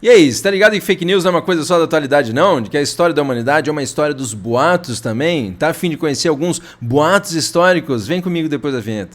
E aí, você tá ligado que fake news não é uma coisa só da atualidade não? De que a história da humanidade é uma história dos boatos também? Tá a fim de conhecer alguns boatos históricos? Vem comigo depois da vinheta.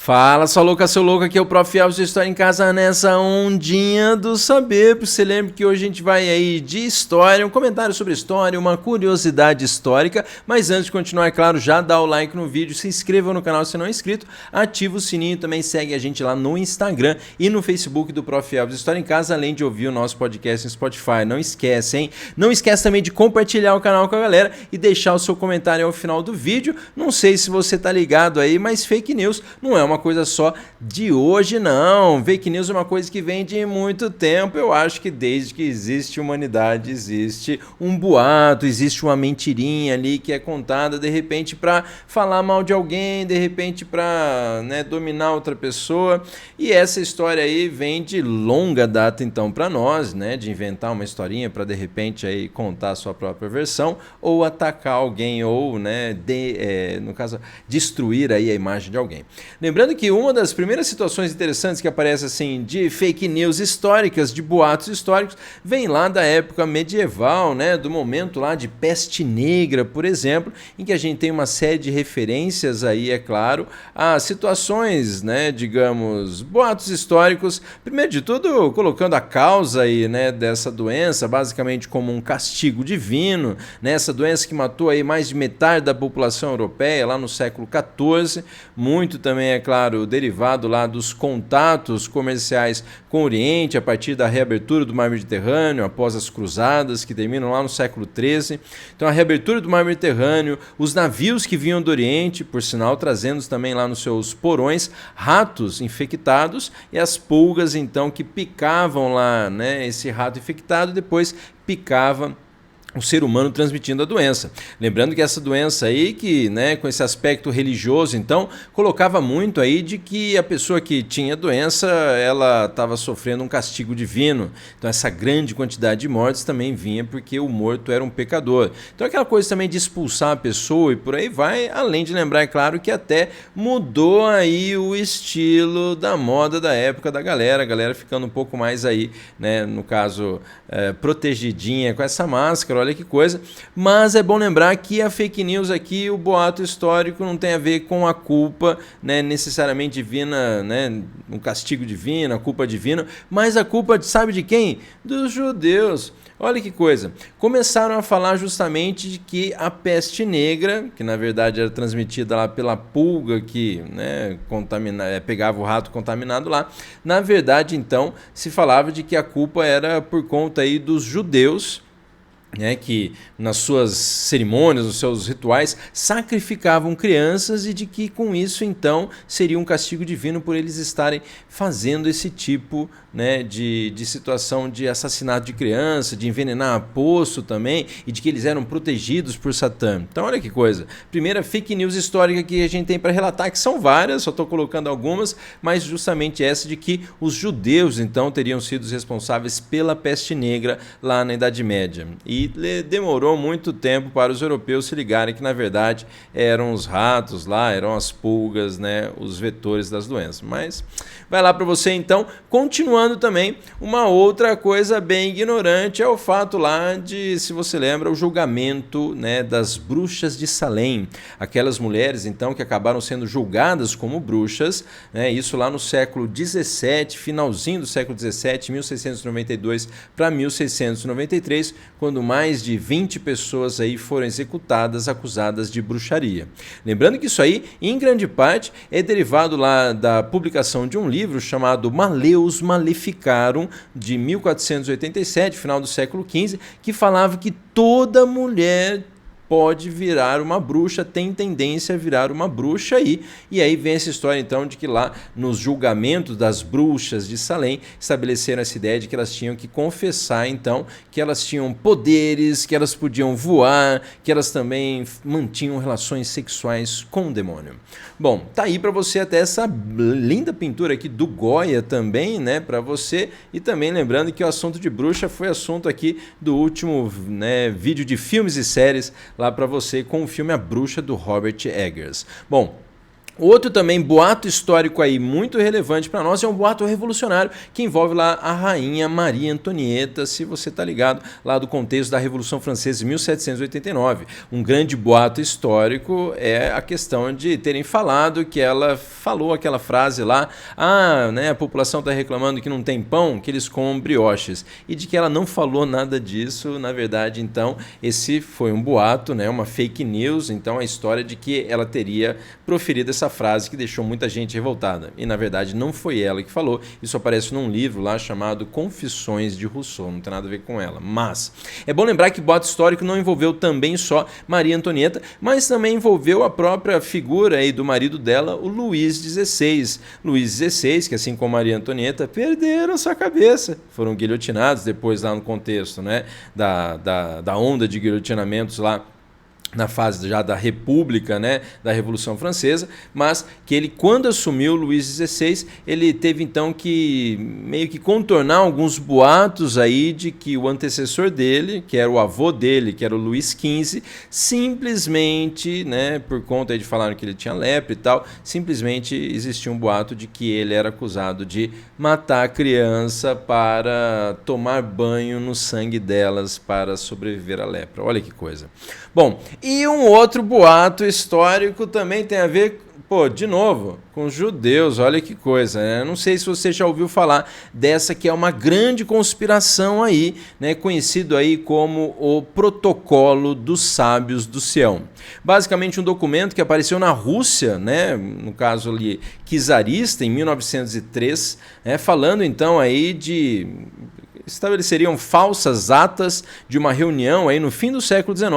Fala, sua louca, seu louco, aqui é o Prof. Alves, eu estou em casa nessa ondinha do saber. Você lembra que hoje a gente vai aí de história, um comentário sobre história, uma curiosidade histórica. Mas antes de continuar, é claro, já dá o like no vídeo, se inscreva no canal se não é inscrito, ativa o sininho, também segue a gente lá no Instagram e no Facebook do Prof. Alves História em Casa, além de ouvir o nosso podcast no Spotify. Não esquece, hein? Não esquece também de compartilhar o canal com a galera e deixar o seu comentário ao final do vídeo. Não sei se você tá ligado aí, mas fake news não é uma coisa só de hoje, não. Fake news é uma coisa que vem de muito tempo. Eu acho que desde que existe humanidade, existe um boato, existe uma mentirinha ali que é contada de repente para falar mal de alguém, de repente para, né, dominar outra pessoa. E essa história aí vem de longa data então para nós, né, de inventar uma historinha para de repente aí contar a sua própria versão ou atacar alguém ou, né, no caso, destruir aí a imagem de alguém. Lembrando que uma das primeiras situações interessantes que aparece assim de fake news históricas, de boatos históricos, vem lá da época medieval, né, do momento lá de peste negra, por exemplo, em que a gente tem uma série de referências aí, é claro, a situações, né, digamos, boatos históricos, primeiro de tudo colocando a causa aí, né, dessa doença, basicamente como um castigo divino, né, essa doença que matou aí mais de metade da população europeia lá no século XIV, muito também, é claro, derivado lá dos contatos comerciais com o Oriente, a partir da reabertura do Mar Mediterrâneo, após as cruzadas, que terminam lá no século XIII. Então, a reabertura do Mar Mediterrâneo, os navios que vinham do Oriente, por sinal, trazendo também lá nos seus porões ratos infectados e as pulgas, então, que picavam lá, né, esse rato infectado, depois picava o ser humano transmitindo a doença. Lembrando que essa doença aí, que, né, com esse aspecto religioso, então, colocava muito aí de que a pessoa que tinha doença, ela estava sofrendo um castigo divino. Então, essa grande quantidade de mortes também vinha porque o morto era um pecador. Então, aquela coisa também de expulsar a pessoa e por aí vai, além de lembrar, é claro, que até mudou aí o estilo da moda da época da galera, a galera ficando um pouco mais aí, né, no caso, protegidinha com essa máscara. Olha que coisa, mas é bom lembrar que a fake news aqui, o boato histórico não tem a ver com a culpa, né, necessariamente divina, né, um castigo divino, a culpa divina, mas a culpa, sabe de quem? Dos judeus. Olha que coisa, começaram a falar justamente de que a peste negra, que na verdade era transmitida lá pela pulga que, né, pegava o rato contaminado lá, na verdade então se falava de que a culpa era por conta aí dos judeus, né, que nas suas cerimônias, nos seus rituais, sacrificavam crianças e de que com isso então seria um castigo divino por eles estarem fazendo esse tipo, né, de situação de assassinato de criança, de envenenar poço também, e de que eles eram protegidos por Satã. Então olha que coisa, primeira fake news histórica que a gente tem para relatar, que são várias, só estou colocando algumas, mas justamente essa de que os judeus então teriam sido os responsáveis pela peste negra lá na Idade Média. E demorou muito tempo para os europeus se ligarem que na verdade eram os ratos lá, eram as pulgas, né, os vetores das doenças. Mas vai lá para você então. Continuando também, uma outra coisa bem ignorante é o fato lá de, se você lembra, o julgamento, né, das bruxas de Salem, aquelas mulheres então que acabaram sendo julgadas como bruxas, né, isso lá no século 17, finalzinho do século 17, 1692 para 1693, quando mais de 20 pessoas aí foram executadas acusadas de bruxaria. Lembrando que isso aí, em grande parte, é derivado lá da publicação de um livro chamado Maleus Maleficarum, de 1487, final do século XV, que falava que toda mulher pode virar uma bruxa, tem tendência a virar uma bruxa aí. E aí vem essa história então de que lá nos julgamentos das bruxas de Salem estabeleceram essa ideia de que elas tinham que confessar então que elas tinham poderes, que elas podiam voar, que elas também mantinham relações sexuais com o demônio. Bom, tá aí para você até essa linda pintura aqui do Goya também, né, para você. E também lembrando que o assunto de bruxa foi assunto aqui do último, né, vídeo de filmes e séries lá para você com o filme A Bruxa do Robert Eggers. Bom, outro também boato histórico aí muito relevante para nós é um boato revolucionário que envolve lá a rainha Maria Antonieta, se você tá ligado lá do contexto da Revolução Francesa de 1789. Um grande boato histórico é a questão de terem falado que ela falou aquela frase lá, a população tá reclamando que não tem pão, que eles comem brioches, e de que ela não falou nada disso. Na verdade, então, esse foi um boato, né, uma fake news, então a história de que ela teria proferido essa frase que deixou muita gente revoltada. E na verdade não foi ela que falou, isso aparece num livro lá chamado Confissões de Rousseau, não tem nada a ver com ela. Mas é bom lembrar que o boato histórico não envolveu também só Maria Antonieta, mas também envolveu a própria figura aí do marido dela, o Luís XVI. Luís XVI, que assim como Maria Antonieta, perderam sua cabeça. Foram guilhotinados depois lá no contexto, né, da onda de guilhotinamentos lá na fase já da República, né, da Revolução Francesa, mas que ele, quando assumiu Luís XVI, ele teve então que meio que contornar alguns boatos aí de que o antecessor dele, que era o avô dele, que era o Luís XV, simplesmente, né, por conta de falarem que ele tinha lepra e tal, simplesmente existia um boato de que ele era acusado de matar a criança para tomar banho no sangue delas para sobreviver à lepra. Olha que coisa. Bom, e um outro boato histórico também tem a ver, de novo, com os judeus. Olha que coisa, né? Não sei se você já ouviu falar dessa que é uma grande conspiração aí, né? Conhecido aí como o Protocolo dos Sábios do Sião. Basicamente um documento que apareceu na Rússia, né? No caso ali, czarista, em 1903, né? Falando então aí de... estabeleceriam falsas atas de uma reunião aí no fim do século XIX,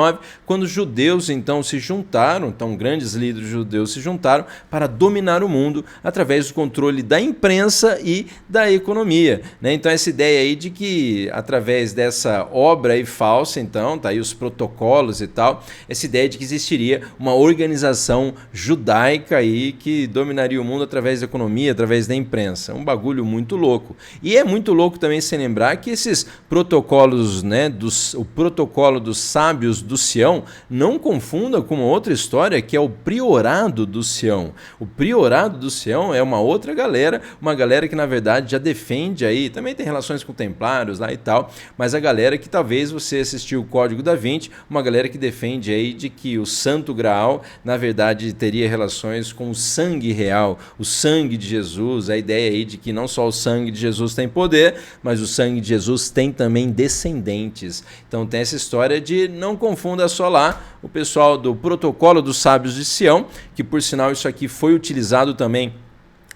quando os judeus então se juntaram, então grandes líderes judeus se juntaram para dominar o mundo através do controle da imprensa e da economia, né? Então essa ideia aí de que através dessa obra aí falsa, então, tá aí os protocolos e tal, essa ideia de que existiria uma organização judaica aí que dominaria o mundo através da economia, através da imprensa. Um bagulho muito louco. E é muito louco também se lembrar que esses protocolos, né, o protocolo dos sábios do Sião, não confunda com uma outra história que é o priorado do Sião. O priorado do Sião é uma outra galera, uma galera que na verdade já defende aí, também tem relações com templários lá e tal, mas a galera que talvez você assistiu o Código da Vinci, uma galera que defende aí de que o Santo Graal na verdade teria relações com o sangue real, o sangue de Jesus, a ideia aí de que não só o sangue de Jesus tem poder, mas o sangue de Jesus tem também descendentes. Então tem essa história de não confunda só lá o pessoal do Protocolo dos Sábios de Sião, que por sinal isso aqui foi utilizado também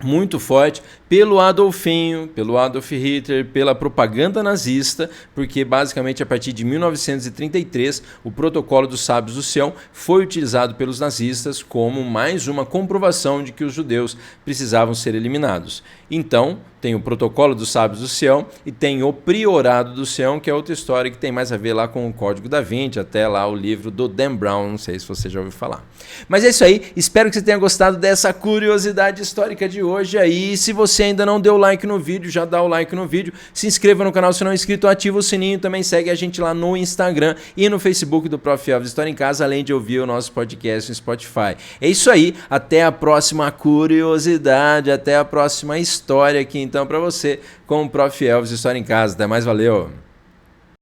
muito forte pelo Adolfinho, pelo Adolf Hitler, pela propaganda nazista, porque basicamente a partir de 1933 o Protocolo dos Sábios do Sião foi utilizado pelos nazistas como mais uma comprovação de que os judeus precisavam ser eliminados. Então tem o Protocolo dos Sábios do Sião e tem o Priorado do Sião, que é outra história que tem mais a ver lá com o Código da Vinci, até lá o livro do Dan Brown, não sei se você já ouviu falar. Mas é isso aí, espero que você tenha gostado dessa curiosidade histórica de hoje aí. Se você ainda não deu like no vídeo, já dá o like no vídeo, se inscreva no canal se não é inscrito, ativa o sininho, também segue a gente lá no Instagram e no Facebook do Prof. Elvis História em Casa, além de ouvir o nosso podcast no Spotify. É isso aí, até a próxima curiosidade, até a próxima história aqui então para você com o Prof. Elvis História em Casa. Até mais, valeu!